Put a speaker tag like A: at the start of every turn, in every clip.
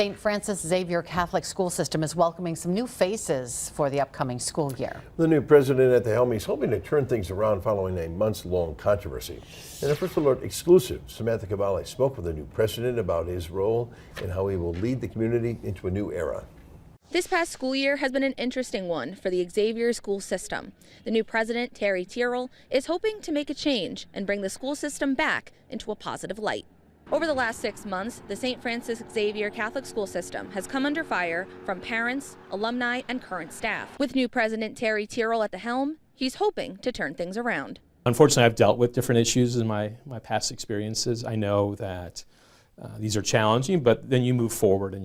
A: St. Francis Xavier Catholic school system is welcoming some new faces for the upcoming school year.
B: The new president at the helm is hoping to turn things around following a months-long controversy. In a First Alert exclusive, Samantha Cavalli spoke with the new president about his role and how he will lead the community into a new era.
C: This past school year has been an interesting one for the Xavier school system. The new president, Terry Tyrrell, is hoping to make a change and bring the school system back into a positive light. Over the last 6 months, the St. Francis Xavier Catholic school system has come under fire from parents, alumni, and current staff. With new president Terry Tyrrell at the helm, he's hoping to turn things around.
D: Unfortunately, I've dealt with different issues in my past experiences. I know that these are challenging, but then you move forward and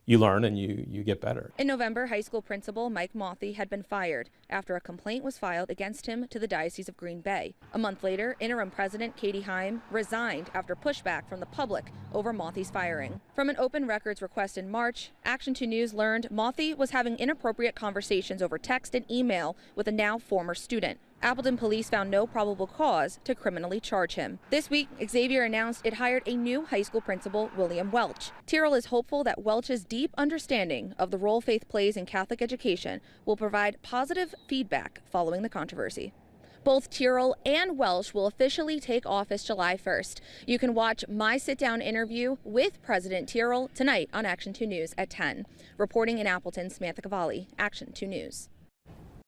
D: you learn and you get better.
C: In November, high school principal Mike Mothy had been fired after a complaint was filed against him to the Diocese of Green Bay. A month later, interim president Katie Heim resigned after pushback from the public over Mothy's firing. From an open records request in March, Action 2 News learned Mothy was having inappropriate conversations over text and email with a now former student. Appleton police found no probable cause to criminally charge him. This week, Xavier announced it hired a new high school principal, William Welch. Tyrrell is hopeful that Welch's deep understanding of the role faith plays in Catholic education will provide positive feedback following the controversy. Both Tyrrell and Welch will officially take office July 1st. You can watch my sit-down interview with President Tyrrell tonight on Action 2 News at 10. Reporting in Appleton, Samantha Cavalli, Action 2 News.